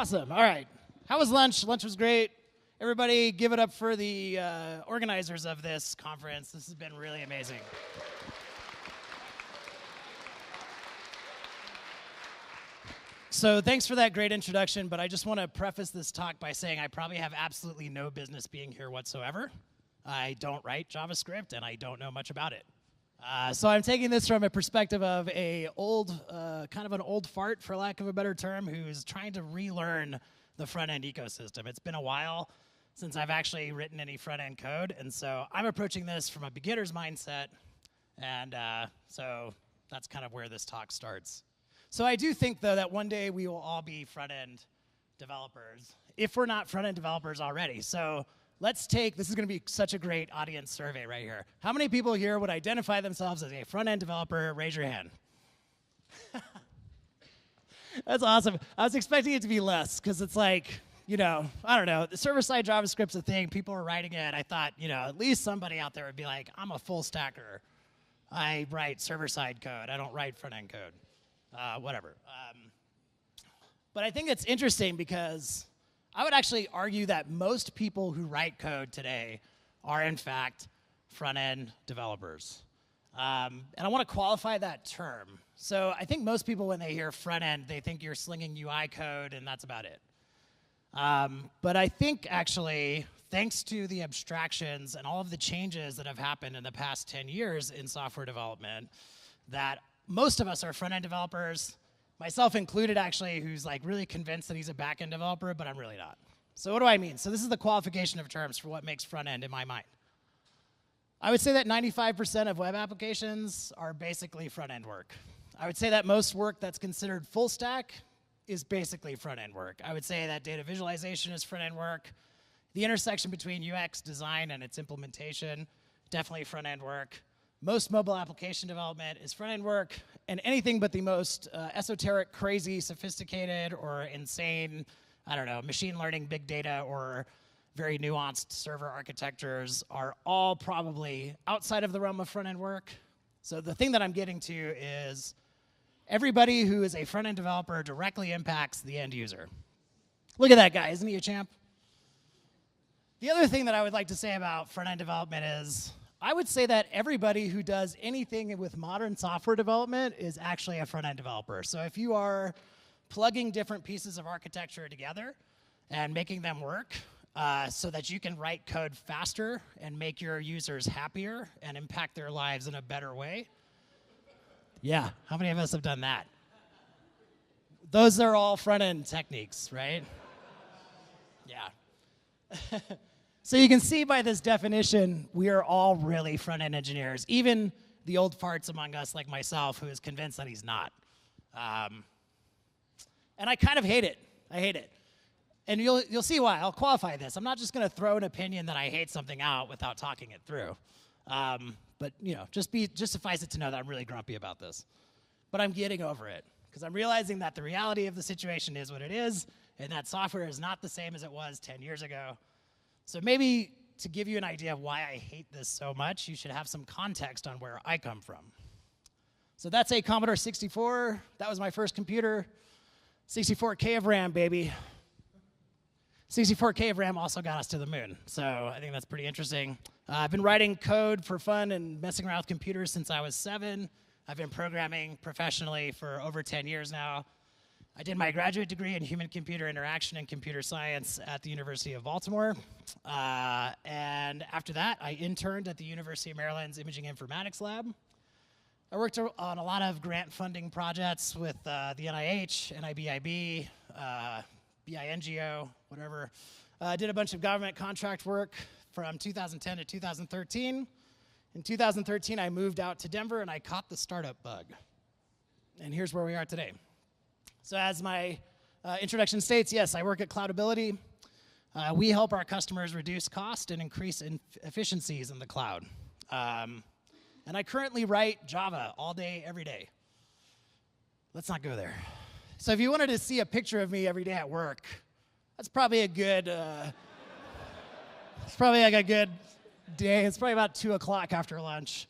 Awesome. All right. How was lunch? Lunch was great. Everybody give it up for the organizers of this conference. This has been really amazing. So thanks for that great introduction, but I just want to preface this talk by saying I probably have absolutely no business being here whatsoever. I don't write JavaScript, and I don't know much about it. So I'm taking this from a perspective of a kind of an old fart, for lack of a better term, who's trying to relearn the front-end ecosystem. It's been a while since I've actually written any front-end code, and so I'm approaching this from a beginner's mindset, and so that's kind of where this talk starts. So I do think, though, that one day we will all be front-end developers, if we're not front-end developers already. So let's take, this is going to be such a great audience survey right here. How many people here would identify themselves as a front-end developer? Raise your hand. That's awesome. I was expecting it to be less, because it's like, you know, I don't know, the server-side JavaScript's a thing. People are writing it. I thought, you know, at least somebody out there would be like, I'm a full stacker. I write server-side code. I don't write front-end code. Whatever. But I think it's interesting because I would actually argue that most people who write code today are, in fact, front-end developers. And I want to qualify that term. So I think most people, when they hear front-end, they think you're slinging UI code, and that's about it. But I think, actually, thanks to the abstractions and all of the changes that have happened in the past 10 years in software development, that most of us are front-end developers, myself included, actually, who's like really convinced that he's a back-end developer, but I'm really not. So what do I mean? So this is the qualification of terms for what makes front-end in my mind. I would say that 95% of web applications are basically front-end work. I would say that most work that's considered full stack is basically front-end work. I would say that data visualization is front-end work. The intersection between UX design and its implementation, definitely front-end work. Most mobile application development is front-end work, and anything but the most esoteric, crazy, sophisticated, or insane, I don't know, machine learning, big data, or very nuanced server architectures are all probably outside of the realm of front-end work. So the thing that I'm getting to is everybody who is a front-end developer directly impacts the end user. Look at that guy, isn't he a champ? The other thing that I would like to say about front-end development is I would say that everybody who does anything with modern software development is actually a front-end developer. So if you are plugging different pieces of architecture together and making them work so that you can write code faster and make your users happier and impact their lives in a better way. Yeah, how many of us have done that? Those are all front-end techniques, right? Yeah. So you can see by this definition, we are all really front-end engineers, even the old farts among us like myself who is convinced that he's not. And I kind of hate it. I hate it. And you'll see why. I'll qualify this. I'm not just going to throw an opinion that I hate something out without talking it through. But you know, just suffice it to know that I'm really grumpy about this. But I'm getting over it because I'm realizing that the reality of the situation is what it is, and that software is not the same as it was 10 years ago. So maybe to give you an idea of why I hate this so much, you should have some context on where I come from. So that's a Commodore 64. That was my first computer. 64K of RAM, baby. 64K of RAM also got us to the moon. So I think that's pretty interesting. I've been writing code for fun and messing around with computers since I was 7. I've been programming professionally for over 10 years now. I did my graduate degree in human-computer interaction and computer science at the University of Baltimore. And after that, I interned at the University of Maryland's Imaging Informatics Lab. I worked on a lot of grant funding projects with the NIH, NIBIB, BINGO, whatever. I did a bunch of government contract work from 2010 to 2013. In 2013, I moved out to Denver, and I caught the startup bug. And here's where we are today. So as my introduction states, yes, I work at CloudAbility. We help our customers reduce cost and increase efficiencies in the cloud. And I currently write Java all day, every day. Let's not go there. So if you wanted to see a picture of me every day at work, that's probably a good, it's probably like a good day. It's probably about 2 o'clock after lunch.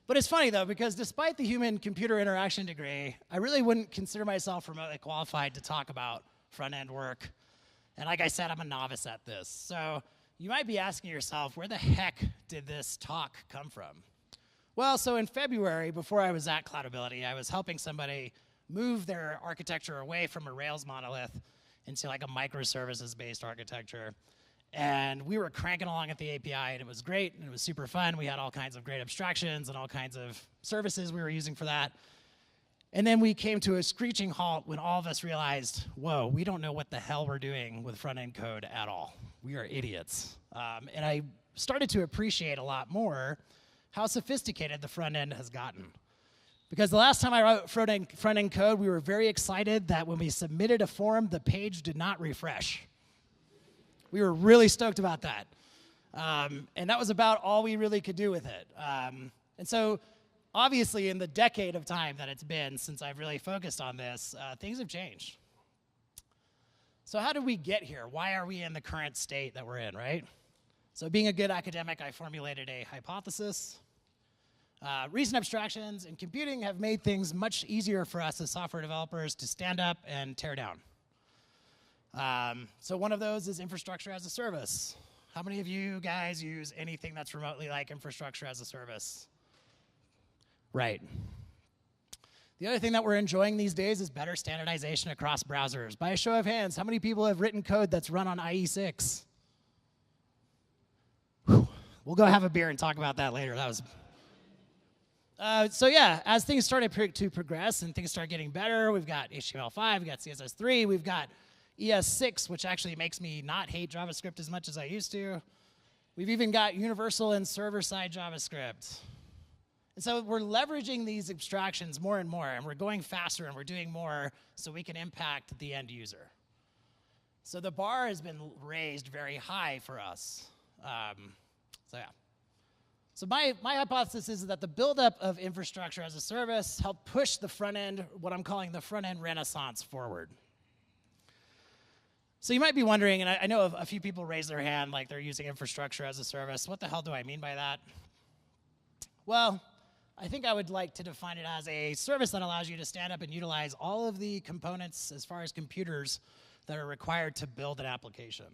But it's funny, though, because despite the human-computer interaction degree, I really wouldn't consider myself remotely qualified to talk about front-end work. And like I said, I'm a novice at this. So you might be asking yourself, where the heck did this talk come from? Well, so in February, before I was at CloudAbility, I was helping somebody move their architecture away from a Rails monolith into like a microservices-based architecture. And we were cranking along at the API, and it was great, and it was super fun. We had all kinds of great abstractions and all kinds of services we were using for that. And then we came to a screeching halt when all of us realized, whoa, we don't know what the hell we're doing with front-end code at all. We are idiots. And I started to appreciate a lot more how sophisticated the front end has gotten. Because the last time I wrote front-end code, we were very excited that when we submitted a form, the page did not refresh. We were really stoked about that. And that was about all we really could do with it. And so obviously, in the decade of time that it's been since I've really focused on this, things have changed. So how did we get here? Why are we in the current state that we're in, right? So being a good academic, I formulated a hypothesis. Recent abstractions and computing have made things much easier for us as software developers to stand up and tear down. So one of those is infrastructure as a service. How many of you guys use anything that's remotely like infrastructure as a service? Right. The other thing that we're enjoying these days is better standardization across browsers. By a show of hands, how many people have written code that's run on IE6? Whew. We'll go have a beer and talk about that later. That was... so yeah, as things started to progress and things started getting better, we've got HTML5, we've got CSS3, we've got ES6, which actually makes me not hate JavaScript as much as I used to. We've even got universal and server-side JavaScript. And so we're leveraging these abstractions more and more, and we're going faster, and we're doing more so we can impact the end user. So the bar has been raised very high for us. So yeah. So my hypothesis is that the buildup of infrastructure as a service helped push the front end, what I'm calling the front end renaissance, forward. So you might be wondering, and I know a few people raise their hand like they're using infrastructure as a service. What the hell do I mean by that? Well, I think I would like to define it as a service that allows you to stand up and utilize all of the components as far as computers that are required to build an application.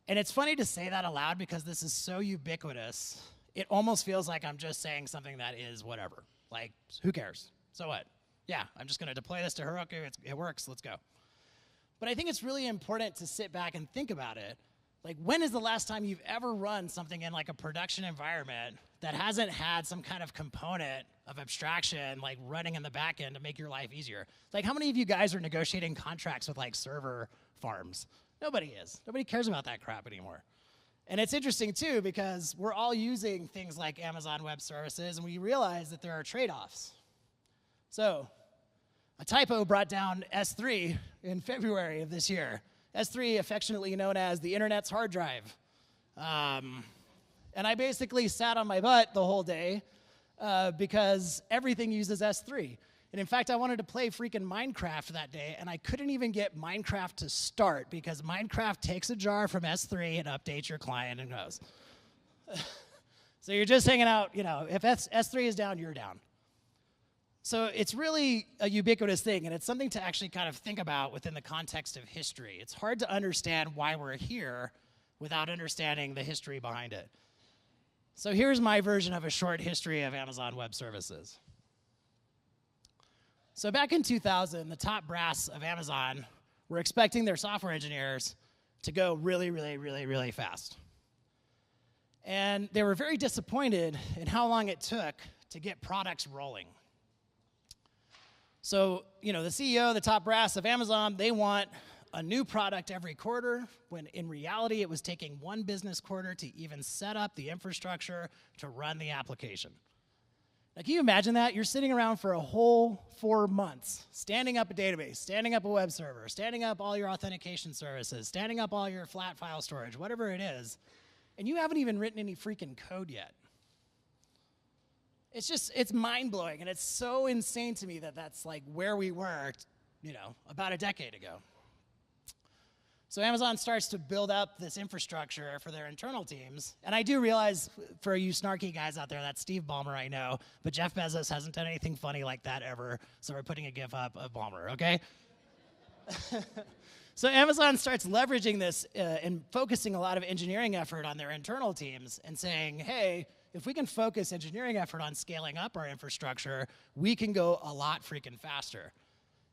And it's funny to say that aloud because this is so ubiquitous, it almost feels like I'm just saying something that is whatever. Like, who cares? So what? Yeah, I'm just going to deploy this to Heroku. It works. Let's go. But I think it's really important to sit back and think about it. Like, when is the last time you've ever run something in like a production environment that hasn't had some kind of component of abstraction like running in the back end to make your life easier? Like, how many of you guys are negotiating contracts with like server farms? Nobody is. Nobody cares about that crap anymore. And it's interesting too because we're all using things like Amazon Web Services, and we realize that there are trade-offs. So a typo brought down S3 in February of this year. S3, affectionately known as the internet's hard drive. And I basically sat on my butt the whole day because everything uses S3. And in fact, I wanted to play freaking Minecraft that day, and I couldn't even get Minecraft to start because Minecraft takes a jar from S3 and updates your client and goes. So you're just hanging out, you know, if S3 is down, you're down. So it's really a ubiquitous thing, and it's something to actually kind of think about within the context of history. It's hard to understand why we're here without understanding the history behind it. So here's my version of a short history of Amazon Web Services. So back in 2000, the top brass of Amazon were expecting their software engineers to go really, really, really, really fast. And they were very disappointed in how long it took to get products rolling. So, you know, the CEO, the top brass of Amazon, they want a new product every quarter, when in reality it was taking one business quarter to even set up the infrastructure to run the application. Now, can you imagine that? You're sitting around for a whole 4 months, standing up a database, standing up a web server, standing up all your authentication services, standing up all your flat file storage, whatever it is, and you haven't even written any freaking code yet. It's mind-blowing, and it's so insane to me that that's like where we were, you know, about a decade ago. So Amazon starts to build up this infrastructure for their internal teams. And I do realize, for you snarky guys out there, that's Steve Ballmer, I know. But Jeff Bezos hasn't done anything funny like that ever. So we're putting a GIF up of Ballmer, okay? So Amazon starts leveraging this and focusing a lot of engineering effort on their internal teams and saying, hey, if we can focus engineering effort on scaling up our infrastructure, we can go a lot freaking faster.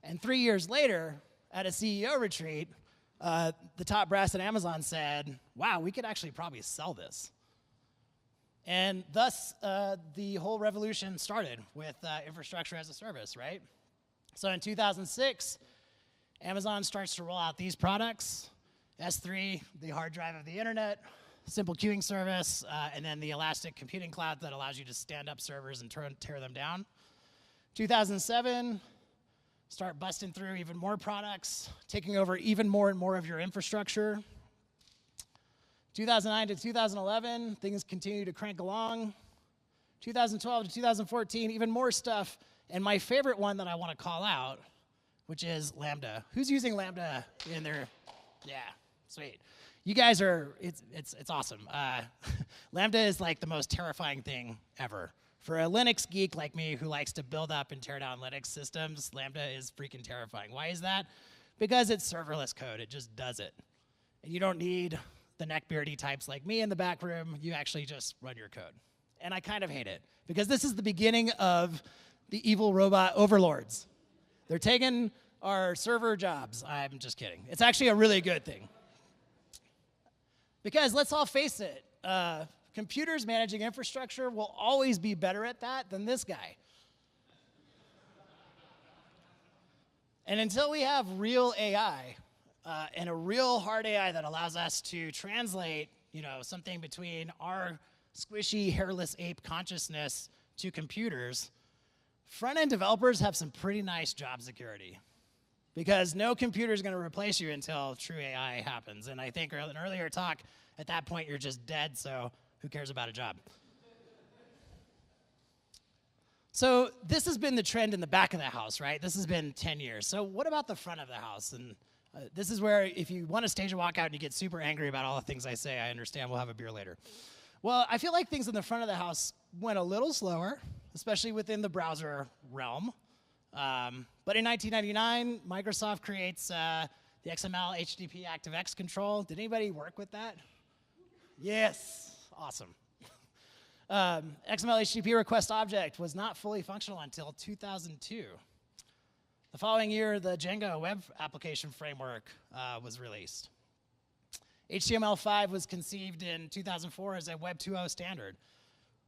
And 3 years later, at a CEO retreat, the top brass at Amazon said, wow, we could actually probably sell this. And thus, the whole revolution started with infrastructure as a service, right? So in 2006, Amazon starts to roll out these products, S3, the hard drive of the internet, simple queuing service, and then the elastic computing cloud that allows you to stand up servers and tear them down. 2007, start busting through even more products, taking over even more and more of your infrastructure. 2009 to 2011, things continue to crank along. 2012 to 2014, even more stuff. And my favorite one that I want to call out, which is Lambda. Who's using Lambda in their, yeah, sweet. You guys are, it's awesome. Lambda is like the most terrifying thing ever. For a Linux geek like me who likes to build up and tear down Linux systems, Lambda is freaking terrifying. Why is that? Because it's serverless code. It just does it. And you don't need the neckbeardy types like me in the back room. You actually just run your code. And I kind of hate it, because this is the beginning of the evil robot overlords. They're taking our server jobs. I'm just kidding. It's actually a really good thing. Because let's all face it, computers managing infrastructure will always be better at that than this guy. And until we have real AI, and a real hard AI that allows us to translate, something between our squishy, hairless ape consciousness to computers, front-end developers have some pretty nice job security. Because no computer is going to replace you until true AI happens. And I think in an earlier talk, at that point, you're just dead, so who cares about a job? So this has been the trend in the back of the house, right? This has been 10 years. So what about the front of the house? And this is where, if you want to stage a walkout and you get super angry about all the things I say, I understand. We'll have a beer later. Well, I feel like things in the front of the house went a little slower, especially within the browser realm. But in 1999, Microsoft creates the XML HTTP ActiveX control. Did anybody work with that? Yes. Awesome. XML HTTP request object was not fully functional until 2002. The following year, the Django web application framework was released. HTML5 was conceived in 2004 as a Web 2.0 standard.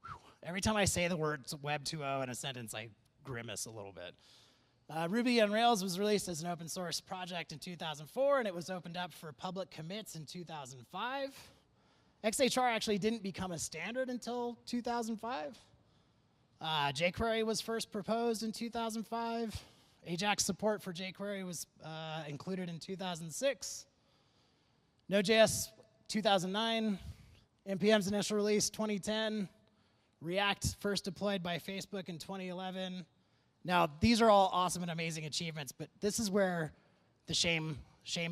Whew. Every time I say the word Web 2.0 in a sentence, I grimace a little bit. Ruby on Rails was released as an open source project in 2004, and it was opened up for public commits in 2005. XHR actually didn't become a standard until 2005. jQuery was first proposed in 2005. Ajax support for jQuery was included in 2006. Node.js 2009. NPM's initial release 2010. React first deployed by Facebook in 2011. Now, these are all awesome and amazing achievements, but this is where the shame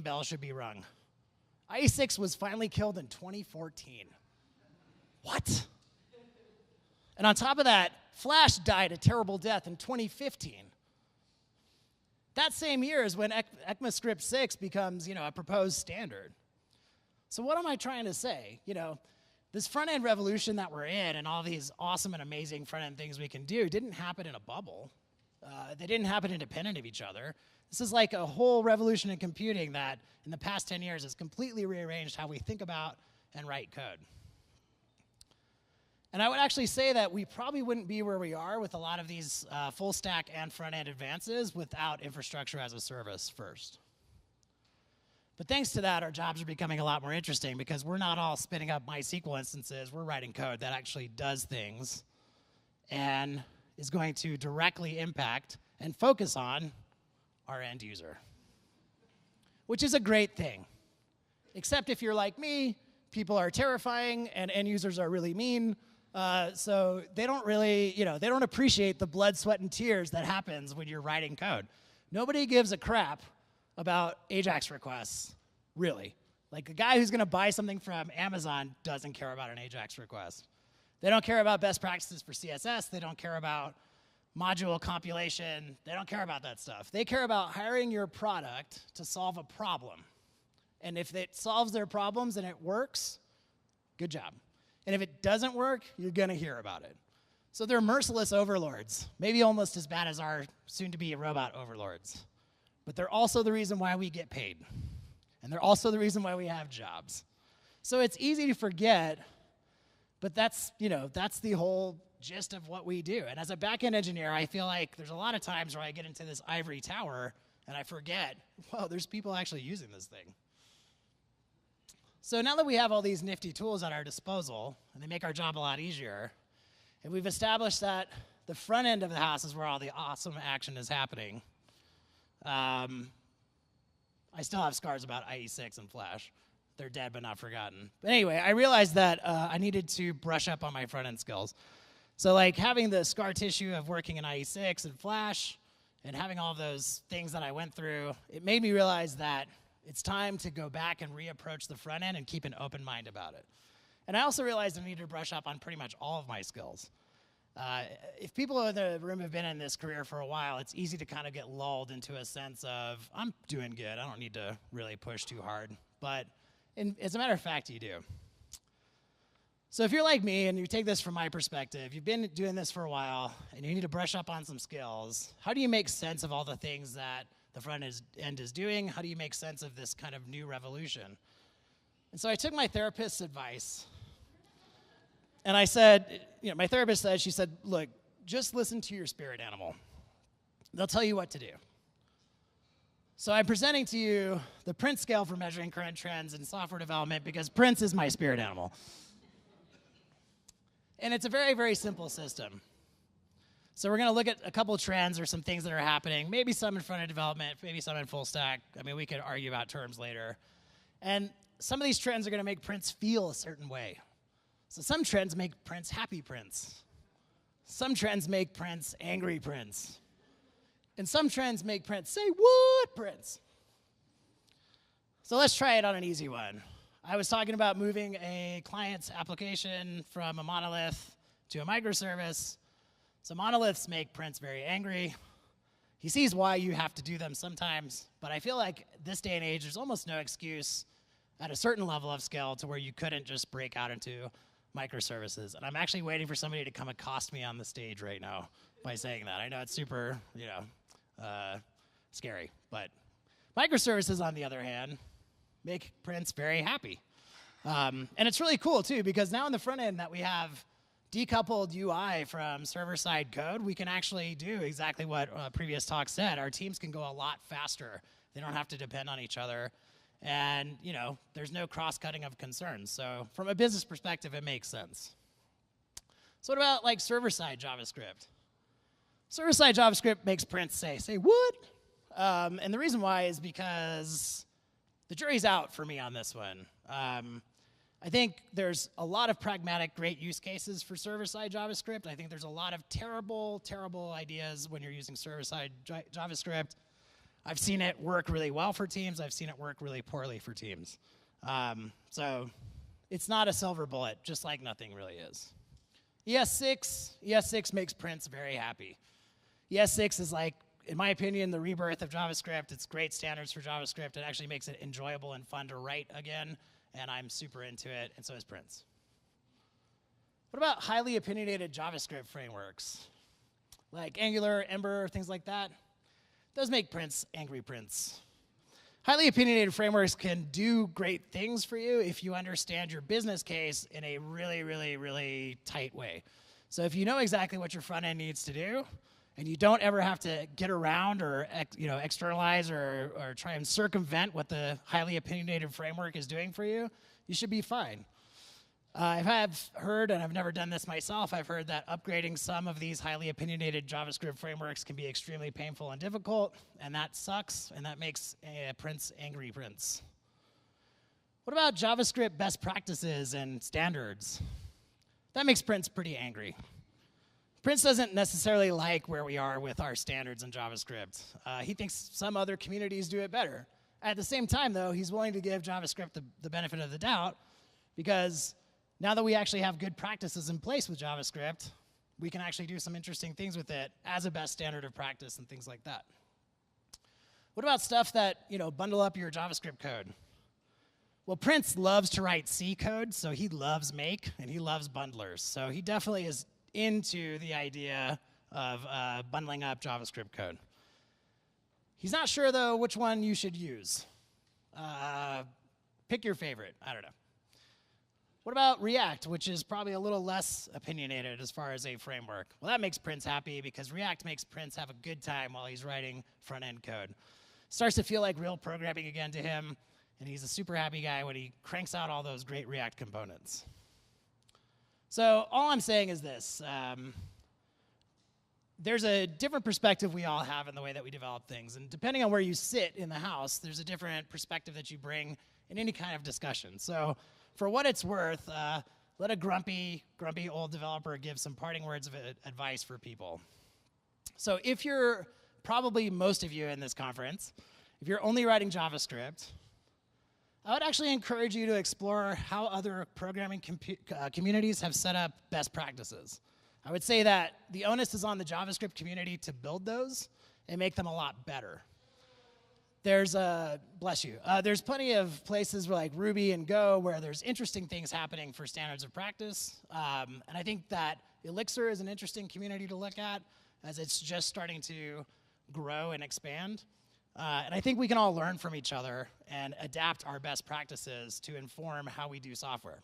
bell should be rung. IE6 was finally killed in 2014. What? And on top of that, Flash died a terrible death in 2015. That same year is when ECMAScript 6 becomes, a proposed standard. So what am I trying to say? This front-end revolution that we're in and all these awesome and amazing front-end things we can do didn't happen in a bubble. They didn't happen independent of each other. This is like a whole revolution in computing that in the past 10 years has completely rearranged how we think about and write code. And I would actually say that we probably wouldn't be where we are with a lot of these full stack and front-end advances without infrastructure as a service first. But thanks to that, our jobs are becoming a lot more interesting because we're not all spinning up MySQL instances. We're writing code that actually does things and is going to directly impact and focus on our end user, which is a great thing. Except if you're like me, people are terrifying and end users are really mean. So they don't really, they don't appreciate the blood, sweat, and tears that happens when you're writing code. Nobody gives a crap about AJAX requests really. Like the guy who's going to buy something from Amazon doesn't care about an AJAX request. They don't care about best practices for CSS. They don't care about module compilation. They don't care about that stuff. They care about hiring your product to solve a problem. And if it solves their problems and it works, good job. And if it doesn't work, you're going to hear about it. So they're merciless overlords, maybe almost as bad as our soon-to-be robot overlords. But they're also the reason why we get paid. And they're also the reason why we have jobs. So it's easy to forget, but that's the whole gist of what we do. And as a back-end engineer, I feel like there's a lot of times where I get into this ivory tower and I forget, whoa, there's people actually using this thing. So now that we have all these nifty tools at our disposal, and they make our job a lot easier, and we've established that the front end of the house is where all the awesome action is happening, I still have scars about IE6 and Flash. They're dead but not forgotten. But anyway, I realized that I needed to brush up on my front-end skills. So like having the scar tissue of working in IE6 and Flash and having all of those things that I went through, it made me realize that it's time to go back and reapproach the front end and keep an open mind about it. And I also realized I needed to brush up on pretty much all of my skills. If people in the room have been in this career for a while, it's easy to kind of get lulled into a sense of, I'm doing good, I don't need to really push too hard. But as a matter of fact, you do. So if you're like me, and you take this from my perspective, you've been doing this for a while, and you need to brush up on some skills, how do you make sense of all the things that the front end is doing? How do you make sense of this kind of new revolution? And so I took my therapist's advice, and I said, my therapist said, she said, look, just listen to your spirit animal. They'll tell you what to do. So I'm presenting to you the Prince scale for measuring current trends in software development because Prince is my spirit animal. And it's a very, very simple system. So we're going to look at a couple of trends or some things that are happening, maybe some in front-end development, maybe some in full stack. I mean, we could argue about terms later. And some of these trends are going to make Prince feel a certain way. So some trends make Prince happy Prince. Some trends make Prince angry Prince. And some trends make Prince say, what, Prince? So let's try it on an easy one. I was talking about moving a client's application from a monolith to a microservice. So monoliths make Prince very angry. He sees why you have to do them sometimes, but I feel like this day and age, there's almost no excuse at a certain level of skill to where you couldn't just break out into microservices. And I'm actually waiting for somebody to come accost me on the stage right now by saying that. I know it's super, scary, but microservices, on the other hand, make Prince very happy. And it's really cool, too, because now in the front end that we have decoupled UI from server-side code, we can actually do exactly what previous talk said. Our teams can go a lot faster. They don't have to depend on each other. And, there's no cross-cutting of concerns. So from a business perspective, it makes sense. So what about, like, server-side JavaScript? Server-side JavaScript makes Prince say what? And the reason why is because the jury's out for me on this one. I think there's a lot of pragmatic, great use cases for server-side JavaScript. I think there's a lot of terrible, terrible ideas when you're using server-side JavaScript. I've seen it work really well for teams. I've seen it work really poorly for teams. So it's not a silver bullet, just like nothing really is. ES6 makes Prince very happy. ES6 is like, in my opinion, the rebirth of JavaScript. It's great standards for JavaScript. It actually makes it enjoyable and fun to write again, and I'm super into it, and so is Prince. What about highly opinionated JavaScript frameworks? Like Angular, Ember, things like that? Those make Prince angry Prince. Highly opinionated frameworks can do great things for you if you understand your business case in a really, really, really tight way. So if you know exactly what your front end needs to do, and you don't ever have to get around or externalize or try and circumvent what the highly opinionated framework is doing for you, you should be fine. I have heard, and I've never done this myself, I've heard that upgrading some of these highly opinionated JavaScript frameworks can be extremely painful and difficult, and that sucks, and that makes Prince angry Prince. What about JavaScript best practices and standards? That makes Prince pretty angry. Prince doesn't necessarily like where we are with our standards in JavaScript. He thinks some other communities do it better. At the same time, though, he's willing to give JavaScript the benefit of the doubt, because now that we actually have good practices in place with JavaScript, we can actually do some interesting things with it as a best standard of practice and things like that. What about stuff that, bundle up your JavaScript code? Well, Prince loves to write C code, so he loves make, and he loves bundlers. So he definitely is into the idea of bundling up JavaScript code. He's not sure, though, which one you should use. Pick your favorite. I don't know. What about React, which is probably a little less opinionated as far as a framework? Well, that makes Prince happy, because React makes Prince have a good time while he's writing front-end code. Starts to feel like real programming again to him, and he's a super happy guy when he cranks out all those great React components. So all I'm saying is this. There's a different perspective we all have in the way that we develop things. And depending on where you sit in the house, there's a different perspective that you bring in any kind of discussion. So for what it's worth, let a grumpy old developer give some parting words of advice for people. So if you're, probably most of you in this conference, if you're only writing JavaScript, I would actually encourage you to explore how other programming communities have set up best practices. I would say that the onus is on the JavaScript community to build those and make them a lot better. There's, bless you, there's plenty of places like Ruby and Go where there's interesting things happening for standards of practice. And I think that Elixir is an interesting community to look at, as it's just starting to grow and expand. And I think we can all learn from each other and adapt our best practices to inform how we do software.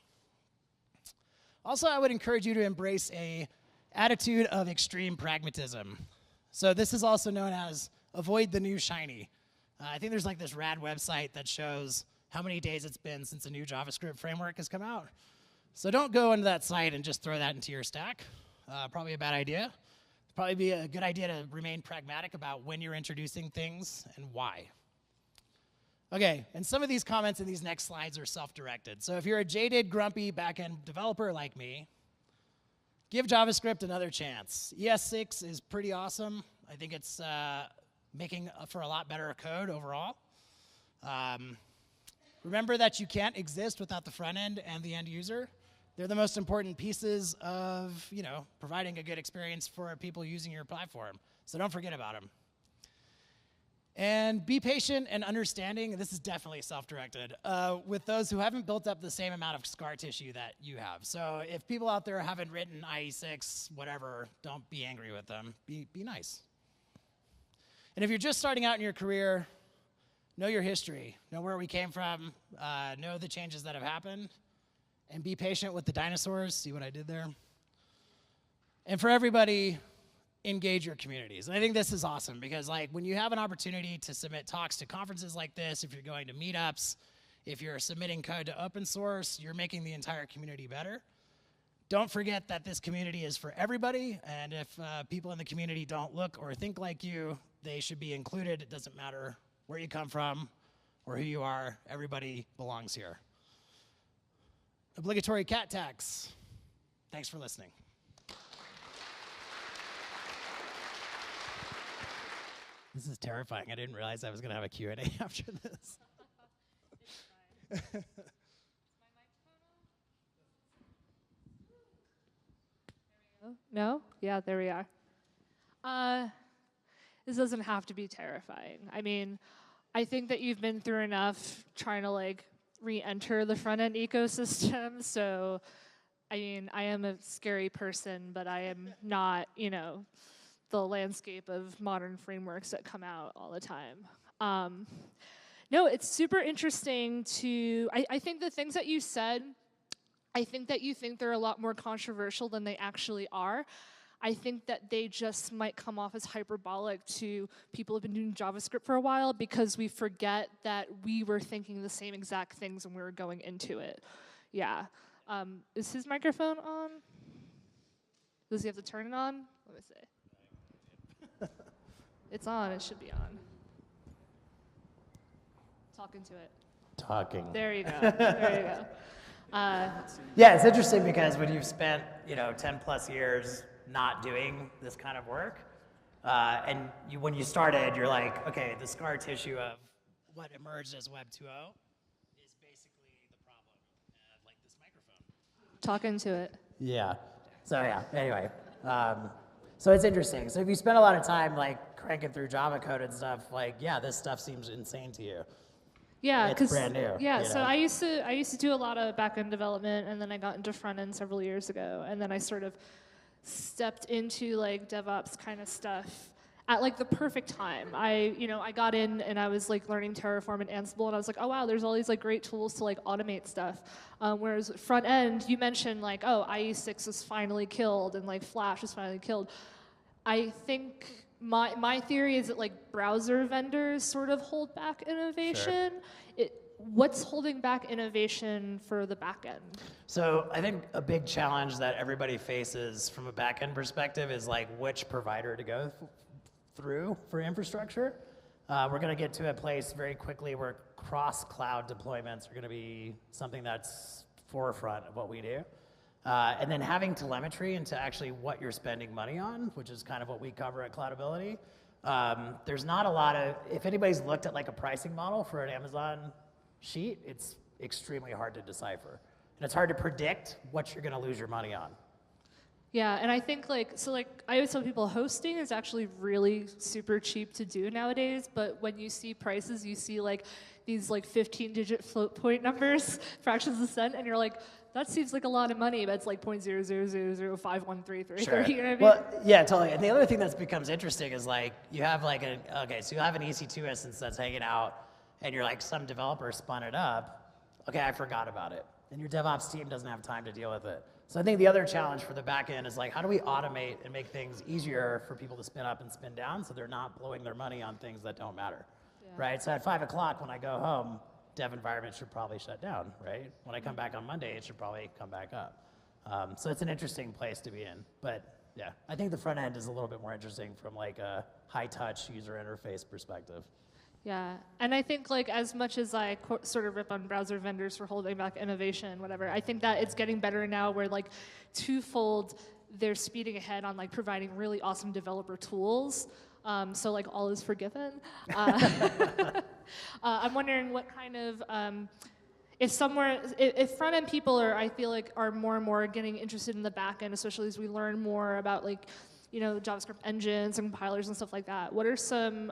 Also, I would encourage you to embrace an attitude of extreme pragmatism. So this is also known as avoid the new shiny. I think there's like this rad website that shows how many days it's been since a new JavaScript framework has come out. So don't go into that site and just throw that into your stack. Probably a bad idea. Probably be a good idea to remain pragmatic about when you're introducing things and why. Okay, and some of these comments in these next slides are self-directed. So if you're a jaded, grumpy backend developer like me, give JavaScript another chance. ES6 is pretty awesome. I think it's making for a lot better code overall. Remember that you can't exist without the front end and the end user. They're the most important pieces of, providing a good experience for people using your platform. So don't forget about them. And be patient and understanding, and this is definitely self-directed, with those who haven't built up the same amount of scar tissue that you have. So if people out there haven't written IE6, whatever, don't be angry with them. Be nice. And if you're just starting out in your career, know your history. Know where we came from. Know the changes that have happened. And be patient with the dinosaurs. See what I did there? And for everybody, engage your communities. And I think this is awesome because when you have an opportunity to submit talks to conferences like this, if you're going to meetups, if you're submitting code to open source, you're making the entire community better. Don't forget that this community is for everybody, and if people in the community don't look or think like you, they should be included. It doesn't matter where you come from or who you are. Everybody belongs here. Obligatory cat tax. Thanks for listening. This is terrifying. I didn't realize I was going to have a Q&A after this. No? Yeah, there we are. This doesn't have to be terrifying. I mean, I think that you've been through enough trying to re-enter the front-end ecosystem. So, I mean, I am a scary person, but I am not, the landscape of modern frameworks that come out all the time. No, it's super interesting to, I think the things that you said, I think that you think they're a lot more controversial than they actually are. I think that they just might come off as hyperbolic to people who have been doing JavaScript for a while because we forget that we were thinking the same exact things when we were going into it. Yeah. Is his microphone on? Does he have to turn it on? Let me see. It's on. It should be on. Talk into it. Talking. There you go. There you go. Yeah, it's interesting because when you've spent 10 plus years not doing this kind of work, and when you started, you're like, okay, the scar tissue of what emerged as Web 2.0 is basically the problem, like this microphone. Talk into it. Yeah. So yeah. Anyway, so it's interesting. So if you spend a lot of time like cranking through Java code and stuff, like yeah, this stuff seems insane to you. Yeah, it's brand new. Yeah, so I used to do a lot of back-end development, and then I got into front-end several years ago, and then I sort of stepped into like DevOps kind of stuff at like the perfect time. I got in and I was like learning Terraform and Ansible, and I was like, oh wow, there's all these like great tools to like automate stuff. Whereas front end, you mentioned like, oh, IE6 is finally killed and like Flash is finally killed. I think my theory is that like browser vendors sort of hold back innovation. Sure. What's holding back innovation for the back end? So I think a big challenge that everybody faces from a back end perspective is like which provider to go through for infrastructure. We're going to get to a place very quickly where cross-cloud deployments are going to be something that's forefront of what we do. And then having telemetry into actually what you're spending money on, which is kind of what we cover at CloudAbility. There's not a lot of, if anybody's looked at like a pricing model for an Amazon sheet, it's extremely hard to decipher. And it's hard to predict what you're going to lose your money on. Yeah, and I think I always tell people hosting is actually really super cheap to do nowadays, but when you see prices, you see like these like 15-digit float point numbers, fractions of a cent, and you're like, that seems like a lot of money, but it's like 0.000051333. Sure. You know what I mean? Well, yeah, totally. And the other thing that becomes interesting is like you have like so you have an EC2 instance that's hanging out, and you're like, some developer spun it up. Okay, I forgot about it, and your DevOps team doesn't have time to deal with it. So I think the other challenge for the back end is like, how do we automate and make things easier for people to spin up and spin down so they're not blowing their money on things that don't matter, right? So at 5 o'clock when I go home, dev environment should probably shut down, right? When I come back on Monday, it should probably come back up. So it's an interesting place to be in. But yeah, I think the front end is a little bit more interesting from like a high-touch user interface perspective. Yeah, and I think like as much as I sort of rip on browser vendors for holding back innovation, whatever, I think that it's getting better now where like twofold, they're speeding ahead on like providing really awesome developer tools. So like all is forgiven. I'm wondering what kind of, if front end people I feel like are more and more getting interested in the back end, especially as we learn more about like, JavaScript engines and compilers and stuff like that. What are some,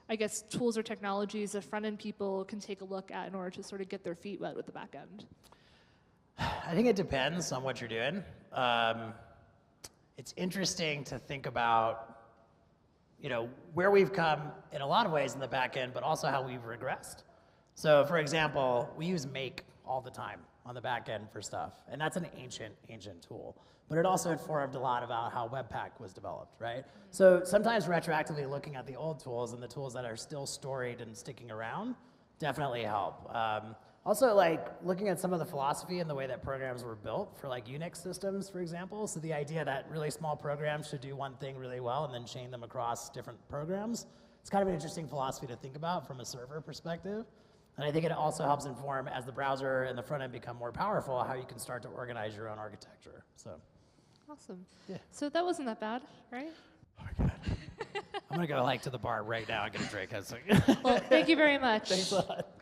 I guess, tools or technologies that front-end people can take a look at in order to sort of get their feet wet with the back end? I think it depends on what you're doing. It's interesting to think about, where we've come in a lot of ways in the back end, but also how we've regressed. So, for example, we use make all the time on the back end for stuff, and that's an ancient tool. But it also informed a lot about how Webpack was developed, right? So sometimes retroactively looking at the old tools and the tools that are still storied and sticking around definitely help. Also, like looking at some of the philosophy and the way that programs were built for like Unix systems, for example. So the idea that really small programs should do one thing really well and then chain them across different programs. It's kind of an interesting philosophy to think about from a server perspective. And I think it also helps inform, as the browser and the front end become more powerful, how you can start to organize your own architecture. So. Awesome. Yeah. So that wasn't that bad, right? Oh my God. I'm gonna go to the bar right now and get a drink. Well, thank you very much. Thanks a lot.